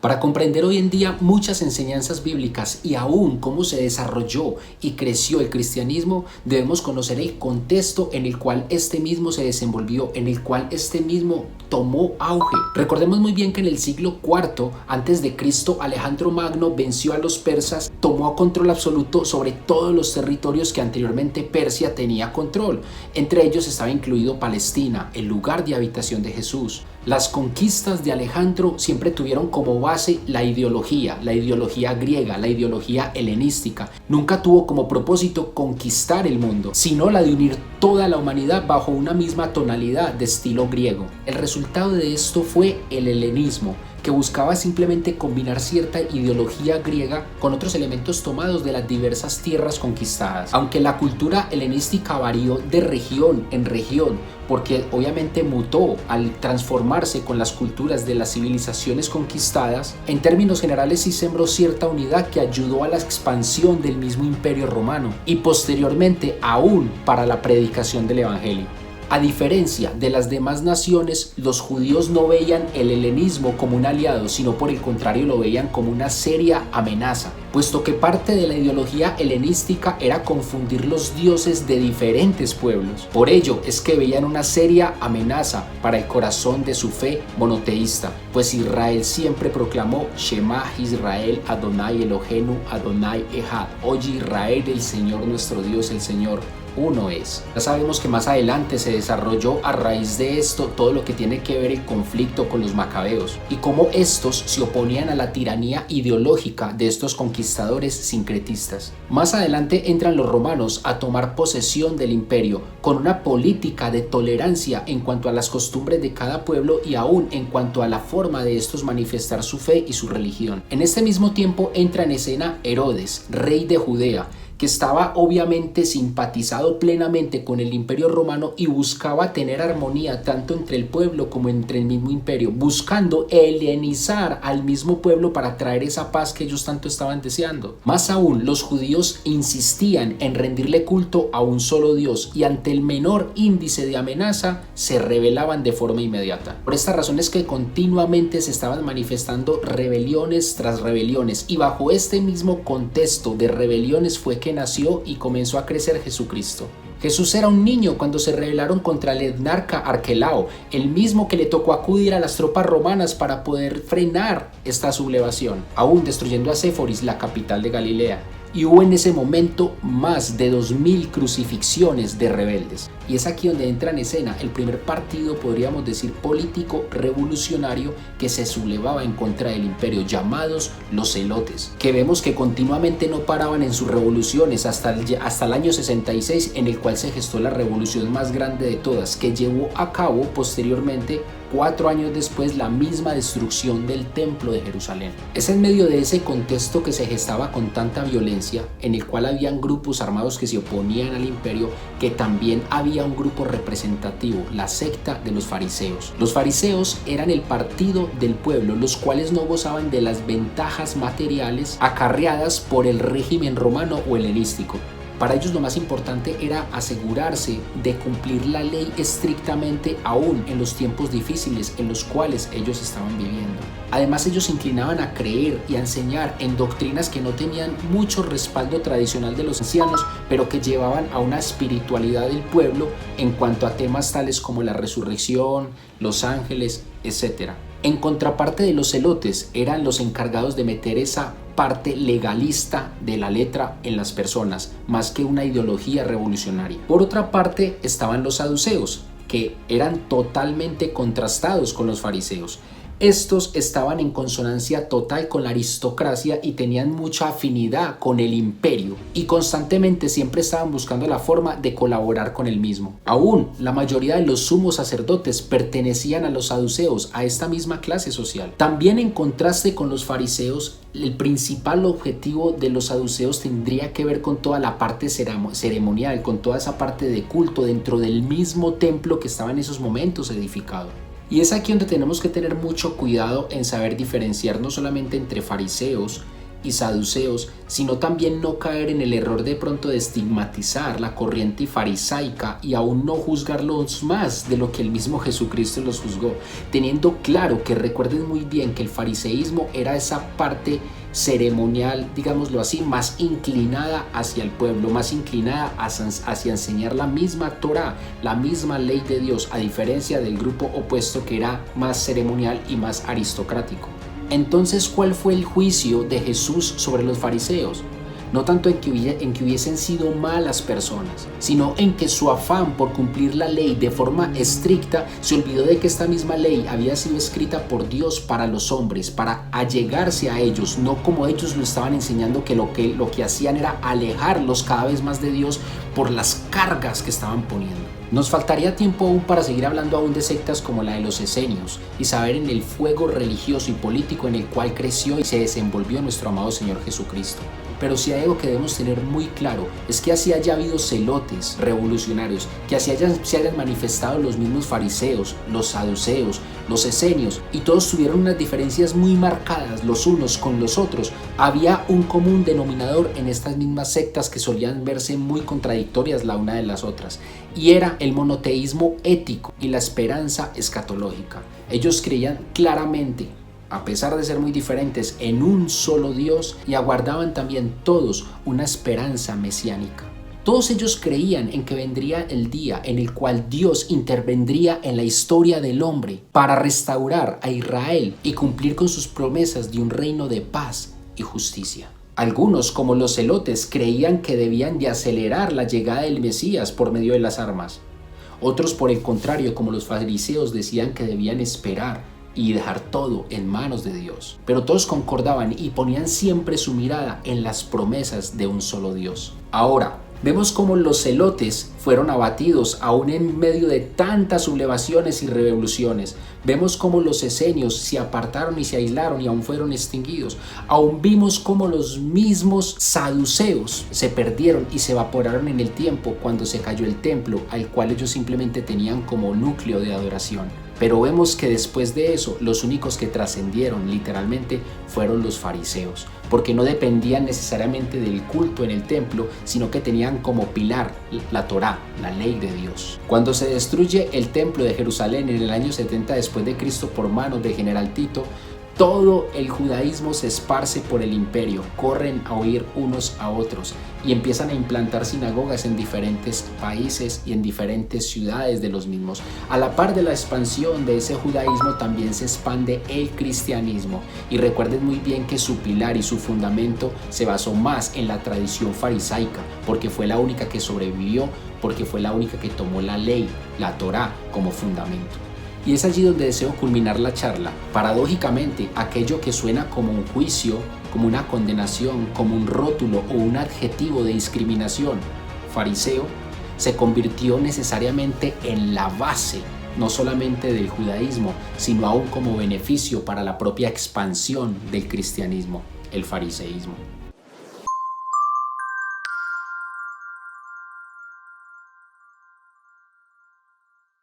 Para comprender hoy en día muchas enseñanzas bíblicas y aún cómo se desarrolló y creció el cristianismo, debemos conocer el contexto en el cual este mismo se desenvolvió, en el cual este mismo tomó auge. Recordemos muy bien que en el siglo IV antes de Cristo, Alejandro Magno venció a los persas, tomó control absoluto sobre todos los territorios que anteriormente Persia tenía control. Entre ellos estaba incluido Palestina, el lugar de habitación de Jesús. Las conquistas de Alejandro siempre tuvieron como base la ideología griega, la ideología helenística. Nunca tuvo como propósito conquistar el mundo, sino la de unir toda la humanidad bajo una misma tonalidad de estilo griego. El resultado de esto fue el helenismo, que buscaba simplemente combinar cierta ideología griega con otros elementos tomados de las diversas tierras conquistadas. Aunque la cultura helenística varió de región en región, porque obviamente mutó al transformarse con las culturas de las civilizaciones conquistadas, en términos generales sí sembró cierta unidad que ayudó a la expansión del mismo Imperio Romano y posteriormente aún para la predicación del Evangelio. A diferencia de las demás naciones, los judíos no veían el helenismo como un aliado, sino por el contrario lo veían como una seria amenaza, puesto que parte de la ideología helenística era confundir los dioses de diferentes pueblos. Por ello es que veían una seria amenaza para el corazón de su fe monoteísta, pues Israel siempre proclamó Shema Israel Adonai Eloheinu Adonai Echad. Oye Israel, el Señor nuestro Dios, el Señor uno es. Ya sabemos que más adelante se desarrolló a raíz de esto todo lo que tiene que ver el conflicto con los macabeos y cómo estos se oponían a la tiranía ideológica de estos conquistadores sincretistas. Más adelante entran los romanos a tomar posesión del imperio con una política de tolerancia en cuanto a las costumbres de cada pueblo y aún en cuanto a la forma de estos manifestar su fe y su religión. En este mismo tiempo entra en escena Herodes, rey de Judea, que estaba obviamente simpatizado plenamente con el Imperio Romano y buscaba tener armonía tanto entre el pueblo como entre el mismo imperio, buscando helenizar al mismo pueblo para traer esa paz que ellos tanto estaban deseando. Más aún, los judíos insistían en rendirle culto a un solo Dios y ante el menor índice de amenaza se rebelaban de forma inmediata. Por esta razón es que continuamente se estaban manifestando rebeliones tras rebeliones y bajo este mismo contexto de rebeliones fue que nació y comenzó a crecer Jesucristo. Jesús era un niño cuando se rebelaron contra el etnarca Arquelao, el mismo que le tocó acudir a las tropas romanas para poder frenar esta sublevación, aún destruyendo a Séforis, la capital de Galilea. Y hubo en ese momento más de 2000 crucifixiones de rebeldes. Y es aquí donde entra en escena el primer partido, podríamos decir, político revolucionario que se sublevaba en contra del imperio, llamados los celotes, que vemos que continuamente no paraban en sus revoluciones hasta el año 66, en el cual se gestó la revolución más grande de todas, que llevó a cabo posteriormente 4 años después la misma destrucción del templo de Jerusalén. Es en medio de ese contexto que se gestaba con tanta violencia, en el cual habían grupos armados que se oponían al imperio, que también había un grupo representativo, la secta de los fariseos. Los fariseos eran el partido del pueblo, los cuales no gozaban de las ventajas materiales acarreadas por el régimen romano o helenístico. Para ellos lo más importante era asegurarse de cumplir la ley estrictamente aún en los tiempos difíciles en los cuales ellos estaban viviendo. Además, ellos se inclinaban a creer y a enseñar en doctrinas que no tenían mucho respaldo tradicional de los ancianos, pero que llevaban a una espiritualidad del pueblo en cuanto a temas tales como la resurrección, los ángeles, etc. En contraparte de los celotes, eran los encargados de meter esa parte legalista de la letra en las personas, más que una ideología revolucionaria. Por otra parte, estaban los saduceos, que eran totalmente contrastados con los fariseos. Estos estaban en consonancia total con la aristocracia y tenían mucha afinidad con el imperio y constantemente siempre estaban buscando la forma de colaborar con el mismo. Aún la mayoría de los sumos sacerdotes pertenecían a los saduceos, a esta misma clase social. También en contraste con los fariseos, el principal objetivo de los saduceos tendría que ver con toda la parte ceremonial, con toda esa parte de culto dentro del mismo templo que estaba en esos momentos edificado. Y es aquí donde tenemos que tener mucho cuidado en saber diferenciar no solamente entre fariseos y saduceos, sino también no caer en el error de pronto de estigmatizar la corriente farisaica y aún no juzgarlos más de lo que el mismo Jesucristo los juzgó, teniendo claro que recuerden muy bien que el fariseísmo era esa parte ceremonial, digámoslo así, más inclinada hacia el pueblo, más inclinada hacia enseñar la misma Torá, la misma ley de Dios, a diferencia del grupo opuesto que era más ceremonial y más aristocrático. Entonces, ¿cuál fue el juicio de Jesús sobre los fariseos? No tanto en que hubiesen sido malas personas, sino en que su afán por cumplir la ley de forma estricta se olvidó de que esta misma ley había sido escrita por Dios para los hombres, para allegarse a ellos, no como ellos lo estaban enseñando, que lo que hacían era alejarlos cada vez más de Dios por las cargas que estaban poniendo. Nos faltaría tiempo aún para seguir hablando aún de sectas como la de los esenios y saber en el fuego religioso y político en el cual creció y se desenvolvió nuestro amado Señor Jesucristo. Pero si hay algo que debemos tener muy claro es que así haya habido celotes revolucionarios, que así se hayan manifestado los mismos fariseos, los saduceos, los esenios, y todos tuvieron unas diferencias muy marcadas los unos con los otros, había un común denominador en estas mismas sectas que solían verse muy contradictorias la una de las otras, y era el monoteísmo ético y la esperanza escatológica. Ellos creían claramente, a pesar de ser muy diferentes, en un solo Dios y aguardaban también todos una esperanza mesiánica. Todos ellos creían en que vendría el día en el cual Dios intervendría en la historia del hombre para restaurar a Israel y cumplir con sus promesas de un reino de paz y justicia. Algunos, como los celotes, creían que debían de acelerar la llegada del Mesías por medio de las armas. Otros, por el contrario, como los fariseos, decían que debían esperar y dejar todo en manos de Dios. Pero todos concordaban y ponían siempre su mirada en las promesas de un solo Dios. Ahora, vemos cómo los celotes fueron abatidos aún en medio de tantas sublevaciones y revoluciones. Vemos cómo los esenios se apartaron y se aislaron y aún fueron extinguidos. Aún vimos cómo los mismos saduceos se perdieron y se evaporaron en el tiempo cuando se cayó el templo, al cual ellos simplemente tenían como núcleo de adoración. Pero vemos que después de eso, los únicos que trascendieron literalmente fueron los fariseos, porque no dependían necesariamente del culto en el templo, sino que tenían como pilar la Torá, la ley de Dios. Cuando se destruye el templo de Jerusalén en el año 70 después de Cristo por manos del general Tito, todo el judaísmo se esparce por el imperio, corren a huir unos a otros y empiezan a implantar sinagogas en diferentes países y en diferentes ciudades de los mismos. A la par de la expansión de ese judaísmo también se expande el cristianismo, y recuerden muy bien que su pilar y su fundamento se basó más en la tradición farisaica, porque fue la única que sobrevivió, porque fue la única que tomó la ley, la Torá, como fundamento. Y es allí donde deseo culminar la charla. Paradójicamente, aquello que suena como un juicio, como una condenación, como un rótulo o un adjetivo de discriminación, fariseo, se convirtió necesariamente en la base, no solamente del judaísmo, sino aún como beneficio para la propia expansión del cristianismo, el fariseísmo.